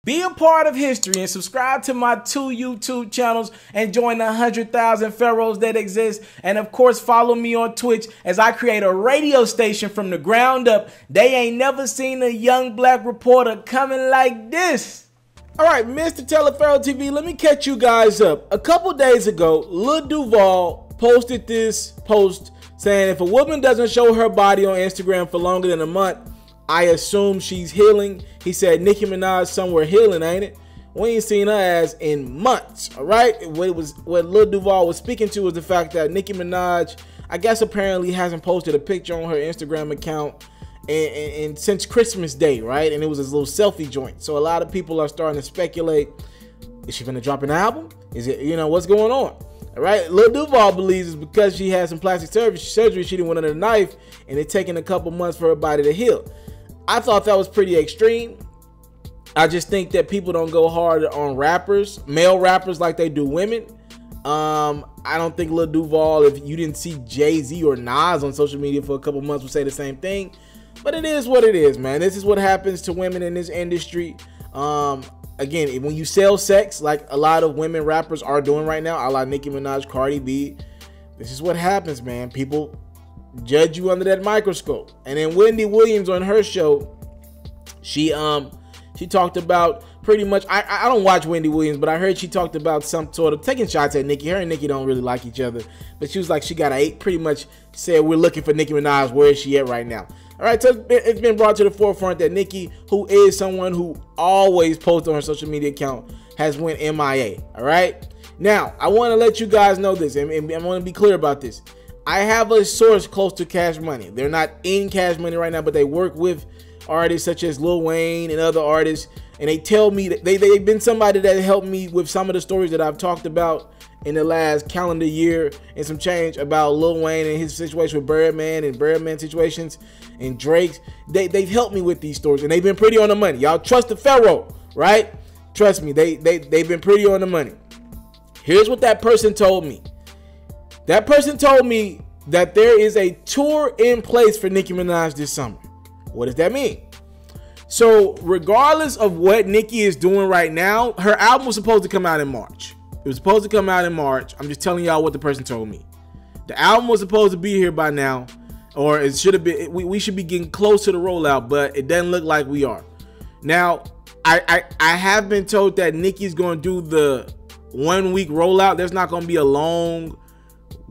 Be a part of history and subscribe to my 2 YouTube channels and join the 100,000 pharaohs that exist. And of course, follow me on Twitch as I create a radio station from the ground up. They ain't never seen a young black reporter coming like this. All right, Mr. TALIAFERRO TV, let me catch you guys up. A couple days ago, Lil Duval posted this post saying if a woman doesn't show her body on Instagram for longer than a month, I assume she's healing. He said Nicki Minaj somewhere healing, ain't it? We ain't seen her ass in months, all right? What Lil Duval was speaking to was the fact that Nicki Minaj, I guess apparently hasn't posted a picture on her Instagram account and since Christmas Day, right? And it was this little selfie joint. So a lot of people are starting to speculate, is she gonna drop an album? Is it, what's going on? All right, Lil Duval believes it's because she had some plastic surgery, she didn't went under the knife, and it's taken a couple months for her body to heal. I thought that was pretty extreme. I just think that people don't go hard on rappers, male rappers, like they do women. I don't think Lil Duval, if you didn't see Jay-Z or Nas on social media for a couple months, would say the same thing. But it is what it is, man. This is what happens to women in this industry. Again, when you sell sex, like a lot of women rappers are doing right now, a la Nicki Minaj, Cardi B, this is what happens, man. People judge you under that microscope. And then Wendy Williams on her show, she talked about pretty much, I don't watch Wendy Williams, but I heard she talked about some sort of taking shots at Nicki. Her and Nicki don't really like each other, but she was like, she got pretty much said, we're looking for Nicki Minaj. Where is she at right now? All right, so it's been brought to the forefront that Nicki, who is someone who always posts on her social media account, has went MIA. All right, now I want to let you guys know this, and I want to be clear about this. I have a source close to Cash Money. They're not in Cash Money right now, but they work with artists such as Lil Wayne and other artists, and they tell me that they've been somebody that helped me with some of the stories that I've talked about in the last calendar year and some change about Lil Wayne and his situation with Birdman and Birdman situations and Drake's. They've helped me with these stories, and they've been pretty on the money. Y'all trust the Pharaoh, right? Trust me, they've been pretty on the money. Here's what that person told me. That person told me that there is a tour in place for Nicki Minaj this summer. What does that mean? So regardless of what Nicki is doing right now, her album was supposed to come out in March. It was supposed to come out in March. I'm just telling y'all what the person told me. The album was supposed to be here by now, or it should have been. We should be getting close to the rollout, but it doesn't look like we are. Now, I have been told that Nicki's going to do the 1 week rollout. There's not going to be a long,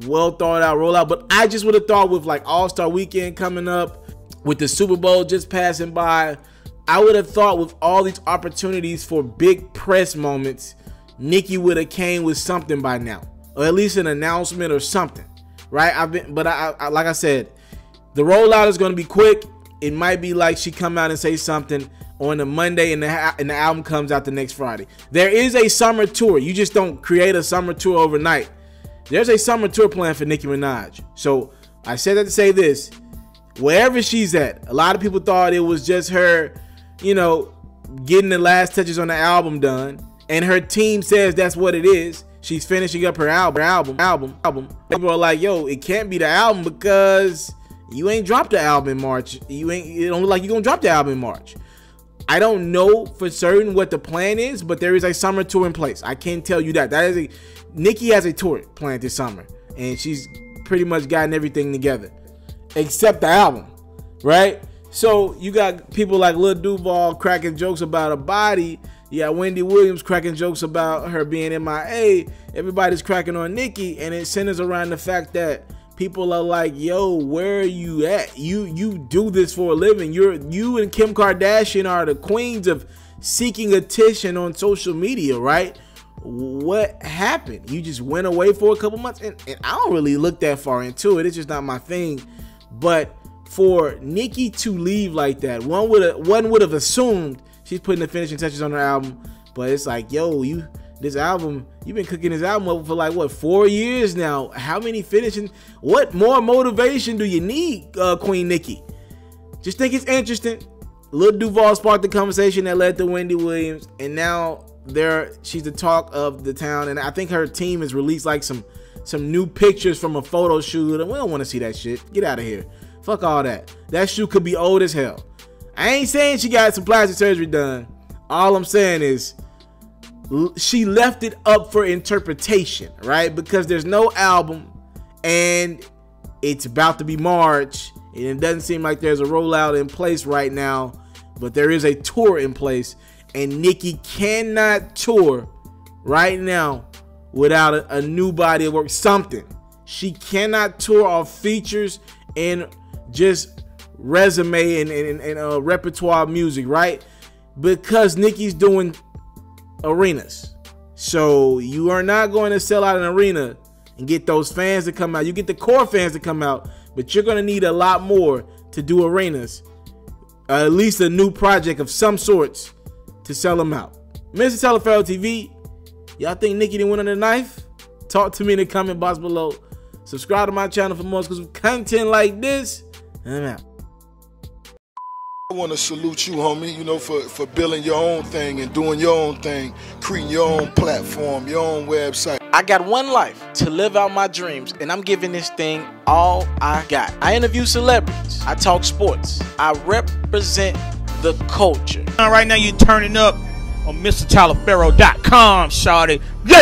well thought out rollout, but I just would have thought with like All-Star Weekend coming up, with the Super Bowl just passing by, I would have thought with all these opportunities for big press moments, Nicki would have came with something by now, or at least an announcement or something, right? But like I said, the rollout is going to be quick. It might be like she come out and say something on the Monday and the album comes out the next Friday. There is a summer tour. You just don't create a summer tour overnight. There's a summer tour plan for Nicki Minaj. So I said that to say this. Wherever she's at, a lot of people thought it was just her, getting the last touches on the album done. And her team says that's what it is. She's finishing up her album. People are like, yo, it can't be the album because you ain't dropped the album in March. It don't look like you're going to drop the album in March. I don't know for certain what the plan is, but there is a summer tour in place. I can tell you that. Nicki has a tour planned this summer, and she's pretty much gotten everything together except the album, right? So you got people like Lil Duval cracking jokes about a body. You got Wendy Williams cracking jokes about her being MIA. Everybody's cracking on Nicki, and it centers around the fact that people are like, yo, where are you at? You do this for a living. You and Kim Kardashian are the queens of seeking attention on social media, right? What happened? You just went away for a couple months, and I don't really look that far into it. It's just not my thing. But for Nicki to leave like that, one would have assumed she's putting the finishing touches on her album. But it's like, yo, this album, you've been cooking this album up for like what, 4 years now. How many finishing? What more motivation do you need, Queen Nicki? Just think it's interesting. Lil Duval sparked the conversation that led to Wendy Williams, and now she's the talk of the town. And I think her team has released like some new pictures from a photo shoot, and we don't want to see that shit. Get out of here. Fuck all that. That shoot could be old as hell. I ain't saying she got some plastic surgery done. All I'm saying is she left it up for interpretation, right? Because there's no album and it's about to be March and it doesn't seem like there's a rollout in place right now, but there is a tour in place, and Nicki cannot tour right now without a new body of work, something. She cannot tour off features and just resume and repertoire music, right? Because Nicki's doing arenas. So you are not going to sell out an arena and get those fans to come out. You get the core fans to come out, but you're going to need a lot more to do arenas. At least a new project of some sorts to sell them out. Mr. Taliaferro TV, y'all think Nicki didn't win on the knife? Talk to me in the comment box below. Subscribe to my channel for more exclusive content like this. And I'm out. I want to salute you, homie, you know, for building your own thing and doing your own thing, creating your own platform, your own website. I got one life to live out my dreams, and I'm giving this thing all I got. I interview celebrities. I talk sports. I represent the culture. Right now, you're turning up on MrTaliaferro.com, shawty. Yeah.